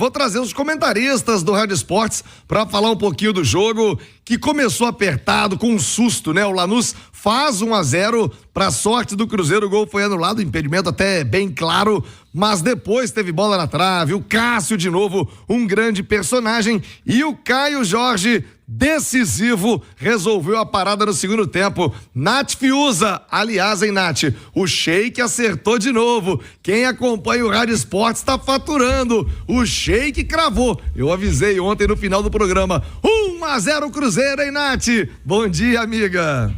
vou trazer os comentaristas do Rádio Esportes para falar um pouquinho do jogo que começou apertado, com um susto, né? O Lanús faz 1-0 para sorte do Cruzeiro, o gol foi anulado, impedimento até bem claro, mas depois teve bola na trave, o Cássio de novo, um grande personagem, e o Caio Jorge, decisivo, resolveu a parada no segundo tempo. Nath Fiuza, aliás, hein, Nath, o Sheik acertou de novo. Quem acompanha o Rádio Esportes está faturando. O Sheik cravou. Eu avisei ontem no final do programa. 1-0 Cruzeiro, hein, Nath? Bom dia, amiga.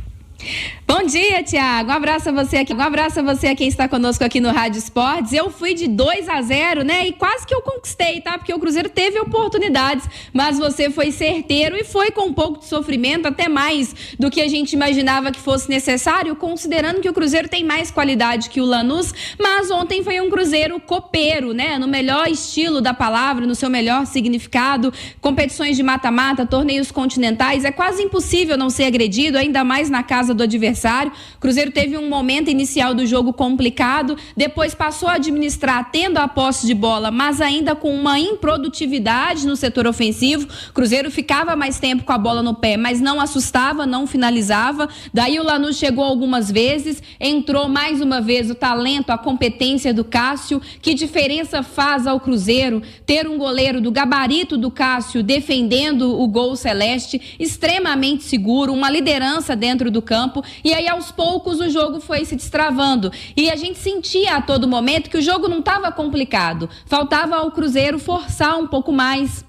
Bom dia, Thiago. Um abraço a você aqui. Um abraço a você, quem está conosco aqui no Rádio Esportes. Eu fui de 2-0, né? E quase que eu conquistei, tá? Porque o Cruzeiro teve oportunidades, mas você foi certeiro e foi com um pouco de sofrimento, até mais do que a gente imaginava que fosse necessário, considerando que o Cruzeiro tem mais qualidade que o Lanús, mas ontem foi um Cruzeiro copeiro, né? No melhor estilo da palavra, no seu melhor significado, competições de mata-mata, torneios continentais, é quase impossível não ser agredido, ainda mais na casa do adversário. O Cruzeiro teve um momento inicial do jogo complicado, depois passou a administrar tendo a posse de bola, mas ainda com uma improdutividade no setor ofensivo. O Cruzeiro ficava mais tempo com a bola no pé, mas não assustava, não finalizava. Daí o Lanús chegou algumas vezes, entrou mais uma vez o talento, a competência do Cássio. Que diferença faz ao Cruzeiro ter um goleiro do gabarito do Cássio defendendo o gol celeste, extremamente seguro, uma liderança dentro do campo. E aí, aos poucos, o jogo foi se destravando. E a gente sentia a todo momento que o jogo não estava complicado. Faltava ao Cruzeiro forçar um pouco mais,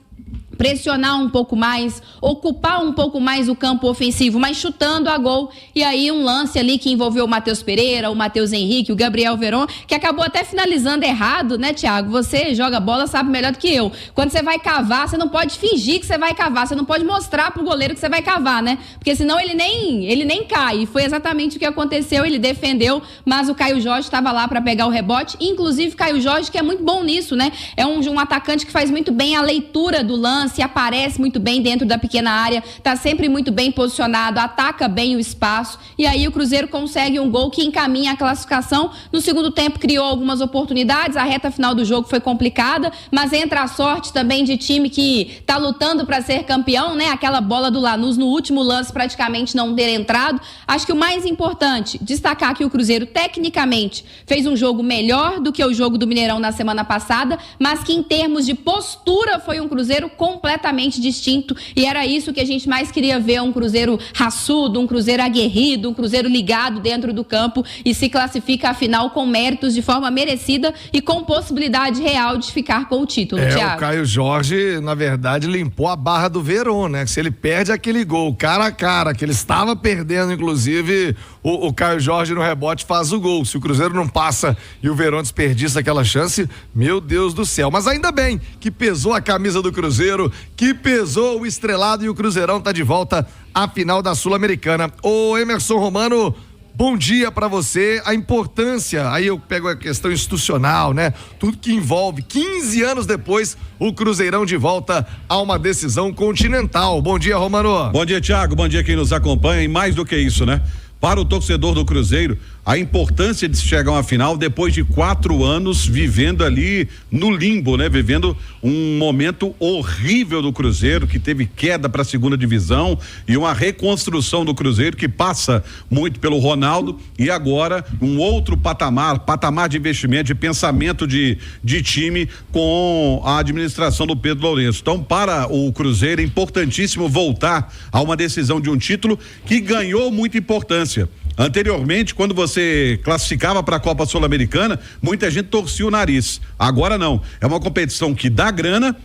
pressionar um pouco mais, ocupar um pouco mais o campo ofensivo, mas chutando a gol. E aí um lance ali que envolveu o Matheus Pereira, o Matheus Henrique, o Gabriel Veron, que acabou até finalizando errado, né, Thiago? Você joga bola, sabe melhor do que eu. Quando você vai cavar, você não pode fingir que você vai cavar, você não pode mostrar pro goleiro que você vai cavar, né? Porque senão ele nem cai. E foi exatamente o que aconteceu, ele defendeu, mas o Caio Jorge estava lá para pegar o rebote. Inclusive, Caio Jorge, que é muito bom nisso, né? É um atacante que faz muito bem a leitura do lance, se aparece muito bem dentro da pequena área, tá sempre muito bem posicionado, ataca bem o espaço, e aí o Cruzeiro consegue um gol que encaminha a classificação. No segundo tempo criou algumas oportunidades, a reta final do jogo foi complicada, mas entra a sorte também de time que tá lutando para ser campeão, né? Aquela bola do Lanús no último lance praticamente não ter entrado. Acho que o mais importante, destacar que o Cruzeiro tecnicamente fez um jogo melhor do que o jogo do Mineirão na semana passada, mas que em termos de postura foi um Cruzeiro completamente distinto, e era isso que a gente mais queria ver, um Cruzeiro raçudo, um Cruzeiro aguerrido, um Cruzeiro ligado dentro do campo, e se classifica a final com méritos de forma merecida e com possibilidade real de ficar com o título, Thiago. O Caio Jorge, na verdade, limpou a barra do Veron, né? Se ele perde aquele gol cara a cara, que ele estava perdendo, inclusive, o Caio Jorge no rebote faz o gol. Se o Cruzeiro não passa e o Veron desperdiça aquela chance, meu Deus do céu. Mas ainda bem que pesou a camisa do Cruzeiro, que pesou o estrelado, e o Cruzeirão tá de volta à final da Sul-Americana. Ô Emerson Romano, bom dia pra você. A importância, aí eu pego a questão institucional, né? Tudo que envolve 15 anos depois, o Cruzeirão de volta a uma decisão continental. Bom dia, Romano. Bom dia, Thiago. Bom dia quem nos acompanha, e mais do que isso, né? Para o torcedor do Cruzeiro, a importância de se chegar a uma final depois de 4 anos vivendo ali no limbo, né? Vivendo um momento horrível do Cruzeiro, que teve queda para a segunda divisão, e uma reconstrução do Cruzeiro que passa muito pelo Ronaldo, e agora um outro patamar de investimento, de pensamento de time com a administração do Pedro Lourenço. Então, para o Cruzeiro é importantíssimo voltar a uma decisão de um título que ganhou muita importância. Anteriormente, quando você classificava para a Copa Sul-Americana, muita gente torcia o nariz. Agora não. É uma competição que dá grana,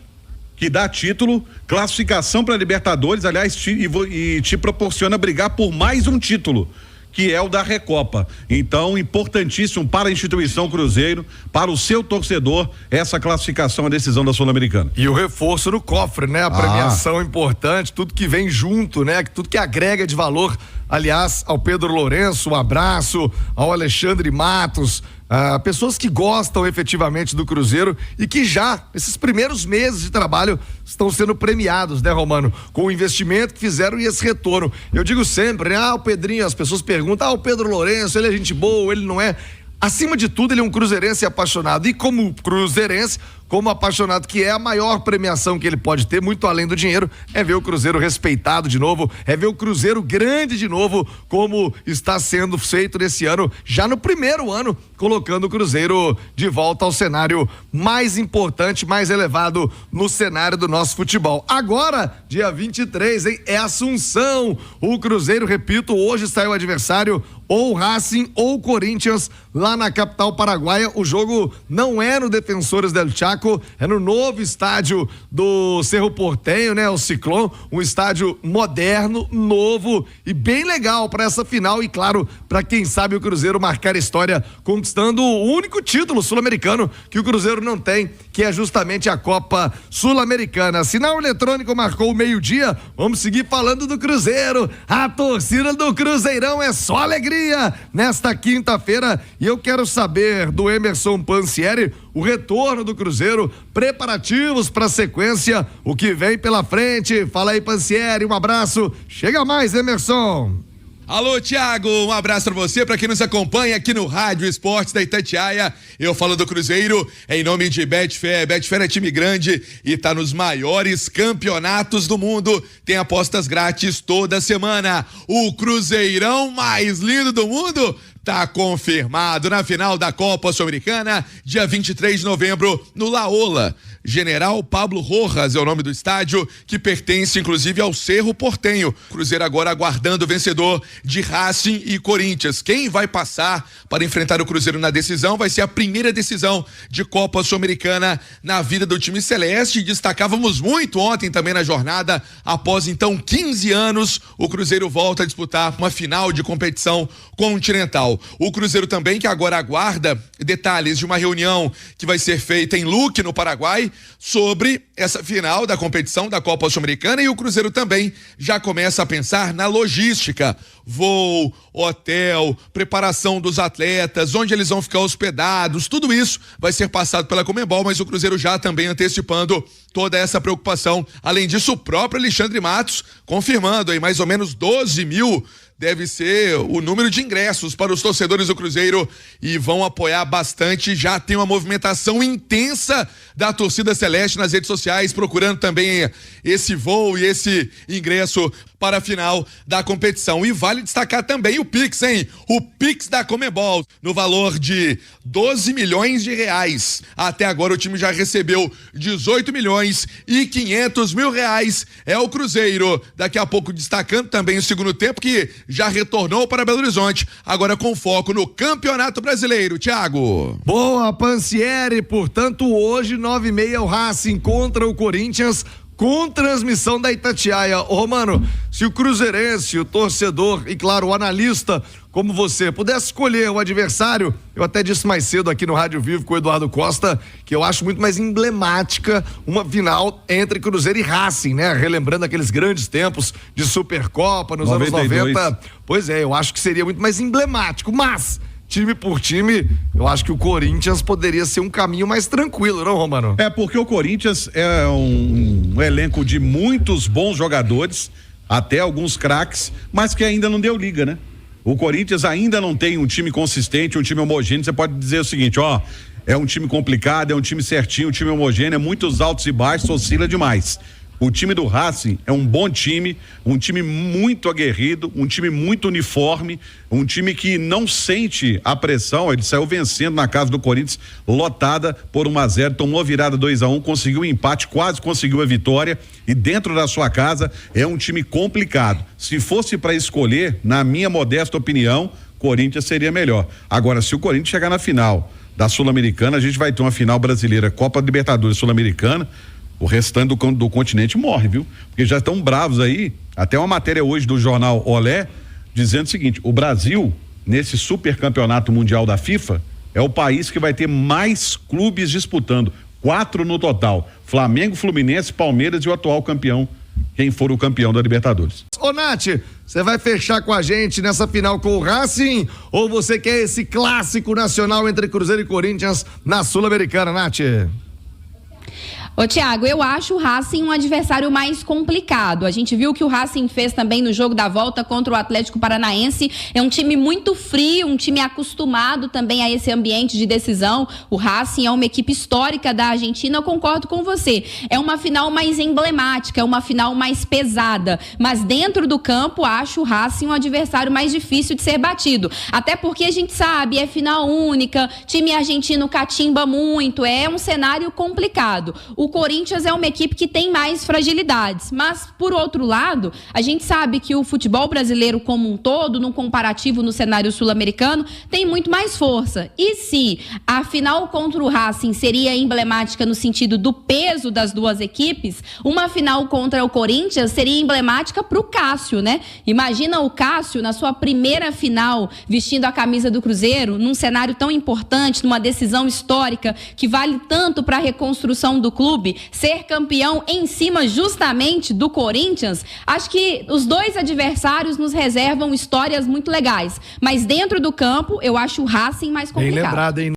que dá título, classificação para Libertadores, aliás, e te proporciona brigar por mais um título, que é o da Recopa. Então, importantíssimo para a instituição Cruzeiro, para o seu torcedor, essa classificação, a decisão da Sul-Americana. E o reforço no cofre, né? A premiação importante, tudo que vem junto, né? Tudo que agrega de valor, aliás, ao Pedro Lourenço, um abraço, ao Alexandre Matos, pessoas que gostam efetivamente do Cruzeiro e que já, esses primeiros meses de trabalho, estão sendo premiados, né, Romano? Com o investimento que fizeram e esse retorno. Eu digo sempre, né? O Pedrinho, as pessoas perguntam, o Pedro Lourenço, ele é gente boa, ele não é. acima de tudo, ele é um cruzeirense apaixonado. E como cruzeirense, como apaixonado que é, a maior premiação que ele pode ter, muito além do dinheiro, é ver o Cruzeiro respeitado de novo, é ver o Cruzeiro grande de novo, como está sendo feito nesse ano, já no primeiro ano, colocando o Cruzeiro de volta ao cenário mais importante, mais elevado no cenário do nosso futebol. Agora, dia 23, hein? É Assunção. O Cruzeiro, repito, hoje sai o adversário, ou Racing ou Corinthians, lá na capital paraguaia. O jogo não é no Defensores del Chaco, é no novo estádio do Cerro Porteño, né? O Ciclón, um estádio moderno, novo e bem legal para essa final e, claro, para quem sabe o Cruzeiro marcar história conquistando o único título sul-americano que o Cruzeiro não tem, que é justamente a Copa Sul-Americana. Sinal eletrônico marcou o meio-dia, vamos seguir falando do Cruzeiro. A torcida do Cruzeirão é só alegria nesta quinta-feira e eu quero saber do Emerson Pansieri o retorno do Cruzeiro, preparativos para a sequência, o que vem pela frente. Fala aí, Pansieri, um abraço. Chega mais, Emerson. Alô, Thiago, um abraço pra você, pra quem nos acompanha aqui no Rádio Esportes da Itatiaia. Eu falo do Cruzeiro em nome de Betfair. Betfair é time grande e tá nos maiores campeonatos do mundo. Tem apostas grátis toda semana. O Cruzeirão mais lindo do mundo tá confirmado na final da Copa Sul-Americana, dia 23 de novembro, no La Ola. General Pablo Rojas é o nome do estádio, que pertence inclusive ao Cerro Porteño. Cruzeiro agora aguardando o vencedor de Racing e Corinthians. Quem vai passar para enfrentar o Cruzeiro na decisão vai ser a primeira decisão de Copa Sul-Americana na vida do time celeste. Destacávamos muito ontem também na jornada, após então 15 anos, o Cruzeiro volta a disputar uma final de competição continental. O Cruzeiro também que agora aguarda detalhes de uma reunião que vai ser feita em Luque, no Paraguai, sobre essa final da competição da Copa Sul-Americana, e o Cruzeiro também já começa a pensar na logística, voo, hotel, preparação dos atletas, onde eles vão ficar hospedados, tudo isso vai ser passado pela Conmebol, mas o Cruzeiro já também antecipando toda essa preocupação. Além disso, o próprio Alexandre Matos confirmando aí mais ou menos 12 mil deve ser o número de ingressos para os torcedores do Cruzeiro e vão apoiar bastante. Já tem uma movimentação intensa da torcida celeste nas redes sociais, procurando também esse voo e esse ingresso para a final da competição. E vale destacar também o Pix, hein? O Pix da Conmebol, no valor de 12 milhões de reais. Até agora o time já recebeu 18 milhões e 500 mil reais. É o Cruzeiro, daqui a pouco destacando também o segundo tempo, que já retornou para Belo Horizonte, agora com foco no Campeonato Brasileiro. Thiago. Boa, Pansieri. Portanto, hoje, 9h30, o Racing contra o Corinthians, com transmissão da Itatiaia. Ô, Romano, se o cruzeirense, o torcedor e, claro, o analista como você pudesse escolher o adversário, eu até disse mais cedo aqui no Rádio Vivo com o Eduardo Costa, que eu acho muito mais emblemática uma final entre Cruzeiro e Racing, né? Relembrando aqueles grandes tempos de Supercopa nos 92. anos 90. Pois é, eu acho que seria muito mais emblemático, mas time por time, eu acho que o Corinthians poderia ser um caminho mais tranquilo, não, Romano? É porque o Corinthians é um elenco de muitos bons jogadores, até alguns craques, mas que ainda não deu liga, né? O Corinthians ainda não tem um time consistente, um time homogêneo. Você pode dizer o seguinte, ó, é um time complicado, é um time certinho, um time homogêneo, é muitos altos e baixos, oscila demais. O time do Racing é um bom time, um time muito aguerrido, um time muito uniforme, um time que não sente a pressão. Ele saiu vencendo na casa do Corinthians, lotada por 1-0, tomou a virada 2-1, conseguiu um empate, quase conseguiu a vitória, e dentro da sua casa é um time complicado. Se fosse para escolher, na minha modesta opinião, Corinthians seria melhor. Agora, se o Corinthians chegar na final da Sul-Americana, a gente vai ter uma final brasileira, Copa Libertadores Sul-Americana, o restante do continente morre, viu? Porque já estão bravos aí, até uma matéria hoje do jornal Olé, dizendo o seguinte: o Brasil, nesse super campeonato mundial da FIFA, é o país que vai ter mais clubes disputando, 4 no total: Flamengo, Fluminense, Palmeiras e o atual campeão, quem for o campeão da Libertadores. Ô, Nath, você vai fechar com a gente nessa final com o Racing, ou você quer esse clássico nacional entre Cruzeiro e Corinthians na Sul-Americana, Nath? Ô, Thiago, eu acho o Racing um adversário mais complicado. A gente viu que o Racing fez também no jogo da volta contra o Atlético Paranaense. É um time muito frio, um time acostumado também a esse ambiente de decisão. O Racing é uma equipe histórica da Argentina, eu concordo com você. É uma final mais emblemática, é uma final mais pesada. Mas dentro do campo, acho o Racing um adversário mais difícil de ser batido. Até porque a gente sabe, é final única, time argentino catimba muito, é um cenário complicado. O Corinthians é uma equipe que tem mais fragilidades, mas, por outro lado, a gente sabe que o futebol brasileiro como um todo, num comparativo no cenário sul-americano, tem muito mais força. E se a final contra o Racing seria emblemática no sentido do peso das duas equipes, uma final contra o Corinthians seria emblemática para o Cássio, né? Imagina o Cássio na sua primeira final, vestindo a camisa do Cruzeiro, num cenário tão importante, numa decisão histórica que vale tanto para a reconstrução do clube, ser campeão em cima justamente do Corinthians. Acho que os dois adversários nos reservam histórias muito legais, mas dentro do campo eu acho o Racing mais complicado. Bem lembrado, hein?